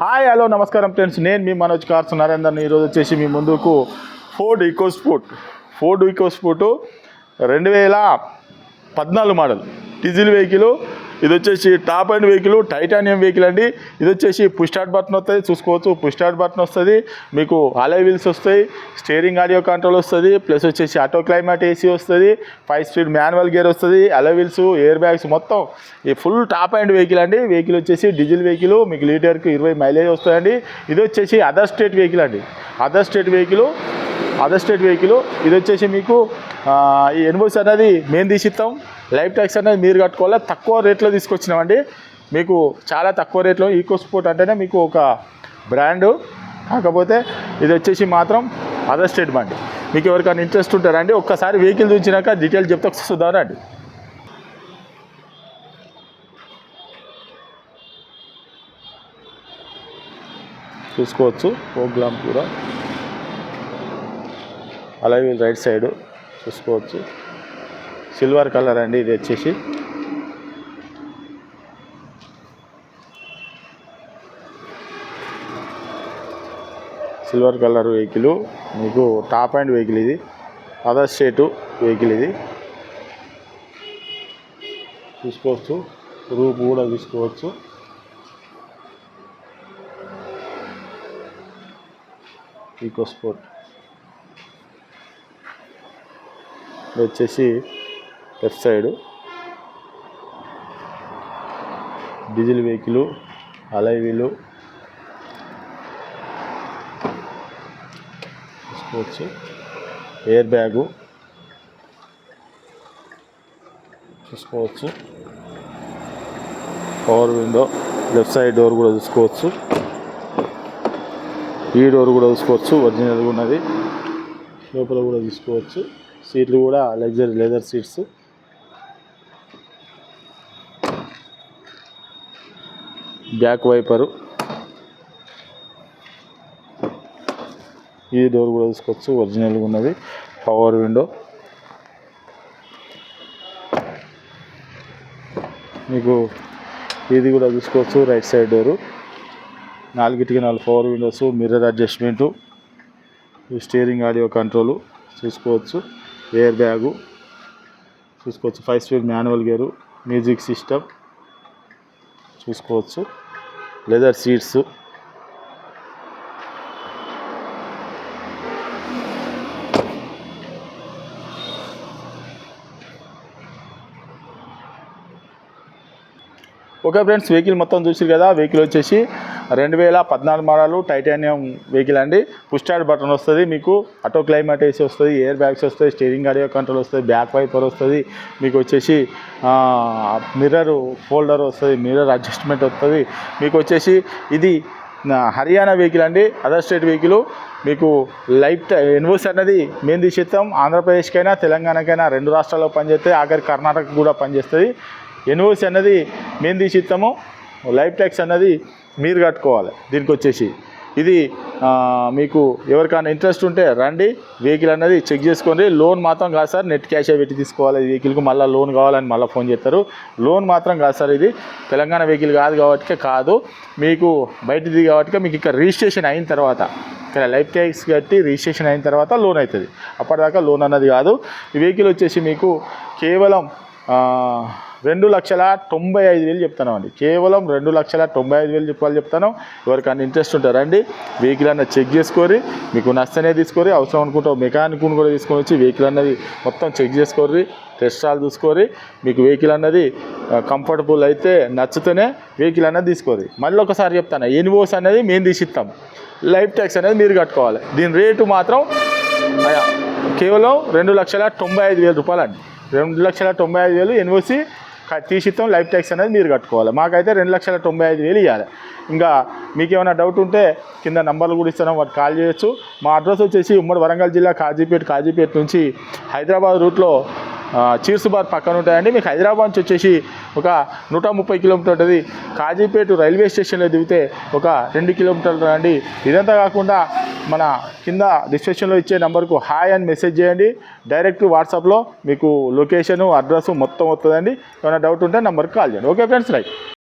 Hi hello నమస్కారం friends, నేను మీ Manoj cars Narender. ఈరోజు వచ్చేసి మీ ముందుకు Ford EcoSport 2014 model diesel vehicle. ఇది వచ్చేసి top and vehicle, titanium vehicle అండి. ఇది వచ్చేసి పుష్ స్టార్ట్ బటన్ వస్తుంది, చూసుకోవచ్చు. పుష్ స్టార్ట్ బటన్ వస్తుంది, మీకు అలాయ్ వీల్స్ వస్తాయి, స్టీరింగ్ ఆడియో కంట్రోల్ వస్తుంది, ప్లస్ వచ్చేసి ఆటో క్లైమేట్ ఏసీ వస్తుంది, 5 స్పీడ్ మాన్యువల్ గేర్ వస్తుంది, అలాయ్ వీల్స్, ఎయిర్ బ్యాగ్స్ మొత్తం ఈ ఫుల్ టాప్ అండ్ వెహికల్ అండి. వెహికల్ వచ్చేసి డీజిల్ వెహికల్, మీకు లీటర్కి 20 మైలేజ్ వస్తుందండి. ఇది వచ్చేసి అదర్ స్టేట్ వెహికల్ అండి, అదర్ స్టేట్ వెహికల్. ఇది వచ్చేసి మీకు ఈ ఎన్ఓసి అనేది మేము తీసిస్తాం, లైఫ్ ట్యాక్స్ అనేది మీరు కట్టుకోవాలి. తక్కువ రేట్లో తీసుకొచ్చినామండి, మీకు చాలా తక్కువ రేట్లో. ఈకోస్పోర్ట్ అంటేనే మీకు ఒక బ్రాండు, కాకపోతే ఇది వచ్చేసి మాత్రం అదర్ స్టేట్ బండి. మీకు ఎవరికైనా ఇంట్రెస్ట్ ఉంటారండి, ఒక్కసారి వెహికల్ చూసినాక డీటెయిల్ చెప్తే చూద్దామండి. చూసుకోవచ్చు, ప్రోగ్రామ్ కూడా అలాగే రైట్ సైడ్ చూసుకోవచ్చు. సిల్వర్ కలర్ అండి, ఇది వచ్చేసి సిల్వర్ కలర్ వెహికల్, మీకు టాప్ అండ్ వెహికల్. ఇది అదర్ స్టేట్ వెహికల్. ఇది చూసుకోవచ్చు, రూప్ కూడా చూసుకోవచ్చు. ఈకోస్పోర్ట్ ఇది వచ్చేసి left side diesel vehicle, Alai వీలు చూసుకోవచ్చు, ఎయిర్ బ్యాగు చూసుకోవచ్చు, power window, left side door కూడా చూసుకోవచ్చు, ఈ డోర్ కూడా చూసుకోవచ్చు, ఒరిజినల్గా ఉన్నది. లోపల కూడా చూసుకోవచ్చు, సీట్లు కూడా luxury leather seats. Back viper, ఈ డోర్ కూడా చూసుకోవచ్చు, ఒరిజినల్గా ఉన్నది. పవర్ విండో, మీకు ఇది కూడా చూసుకోవచ్చు. Right side door, 4 power windows, mirror adjustment, steering audio control చూసుకోవచ్చు, ఎయిర్ బ్యాగు చూసుకోవచ్చు, 5 speed manual gear, music system చూసుకోవచ్చు, leather seats. Okay friends, vehicle మొత్తం చూసారు కదా. వెహికల్ వచ్చేసి 2014 మోడల్ టైటానియం వెహికల్ అండి. పుష్ స్టార్ట్ బటన్ వస్తుంది, మీకు ఆటో క్లైమేట్ ఏసీ వస్తుంది, ఎయిర్ బ్యాగ్స్ వస్తాయి, స్టీరింగ్ ఆడియో కంట్రోల్ వస్తుంది, బ్యాక్ వైపర్ వస్తుంది, మీకు వచ్చేసి మిర్రర్ ఫోల్డర్ వస్తుంది, మిర్రర్ అడ్జస్ట్మెంట్ వస్తుంది. మీకు వచ్చేసి ఇది హర్యానా వెహికల్ అండి, అదర్ స్టేట్ వెహికల్. మీకు లైఫ్ ఎన్ఓసి అన్నది మేము తీసిస్తాం. ఆంధ్రప్రదేశ్కైనా తెలంగాణకైనా 2 రాష్ట్రాల్లో పనిచేస్తాయి, ఆఖరి కర్ణాటక కూడా పనిచేస్తుంది. ఎన్ఓసి అన్నది మేము తీసిస్తాము, లైఫ్ ట్యాక్స్ అన్నది మీరు కట్టుకోవాలి. దీనికి వచ్చేసి ఇది మీకు ఎవరికైనా ఇంట్రెస్ట్ ఉంటే రండి, వెహికల్ అన్నది చెక్ చేసుకోండి. లోన్ మాత్రం కాదు సార్, నెట్ క్యాష్ పెట్టి తీసుకోవాలి. ఈ వెహికల్కి మళ్ళీ లోన్ కావాలని మళ్ళీ ఫోన్ చేస్తారు. లోన్ మాత్రం కాదు సార్, ఇది తెలంగాణ వెహికల్ కాదు కాబట్టి కాదు, మీకు బయటది కాబట్టి మీకు ఇక్కడ రిజిస్ట్రేషన్ అయిన తర్వాత, ఇక్కడ లైఫ్ ట్యాక్స్ కట్టి రిజిస్ట్రేషన్ అయిన తర్వాత లోన్ అవుతుంది. అప్పటిదాకా లోన్ అన్నది కాదు. ఈ వెహికల్ వచ్చేసి మీకు కేవలం 2,95,000 చెప్తాను అండి. కేవలం 2,95,000 చెప్తాను. ఎవరికైనా ఇంట్రెస్ట్ ఉంటారండి, వెహికల్ అన్నది చెక్ చేసుకోరి, మీకు నచ్చనే తీసుకోరి. అవసరం అనుకుంటే మెకానిక్ కూడా తీసుకొని వచ్చి వెహికల్ అన్నది మొత్తం చెక్ చేసుకోరి, టెస్ట్ డ్రైవ్ చూసుకోరి. మీకు వెహికల్ అన్నది కంఫర్టబుల్ అయితే నచ్చితేనే వెహికల్ అన్నది తీసుకోరి. మళ్ళీ ఒకసారి చెప్తాను, ఎన్ఓసి అనేది మేము తీసిస్తాం, లైఫ్ ట్యాక్స్ అనేది మీరు కట్టుకోవాలి. దీని రేటు మాత్రం కేవలం 2,95,000 రూపాయలు అండి. 2,95,000 ఎన్ఓసి తీసిస్తాం, లైఫ్ ట్యాక్స్ అనేది మీరు కట్టుకోవాలి. మాకైతే 2,95,000 ఇవ్వాలి. ఇంకా మీకు ఏమైనా డౌట్ ఉంటే కింద నంబర్లు కూడా ఇస్తాను, వాటి కాల్ చేయొచ్చు. మా అడ్రస్ వచ్చేసి ఉమ్మడి వరంగల్ జిల్లా కాజీపేట నుంచి హైదరాబాద్ రూట్లో చీర్సుబార్ పక్కన ఉంటాయండి. మీకు హైదరాబాద్ నుంచి వచ్చేసి ఒక 130 కిలోమీటర్ ఉంటుంది. కాజీపేట రైల్వే స్టేషన్లో దిగితే ఒక 2 కిలోమీటర్లు రండి. ఇదంతా కాకుండా మన కింద డిస్క్రిప్షన్లో ఇచ్చే నెంబర్కు హాయ్ అని మెసేజ్ చేయండి. డైరెక్ట్ వాట్సాప్లో మీకు లొకేషను అడ్రస్ మొత్తం వస్తుందండి. ఏమైనా డౌట్ ఉంటే నెంబర్కి కాల్ చేయండి. Okay friends, right.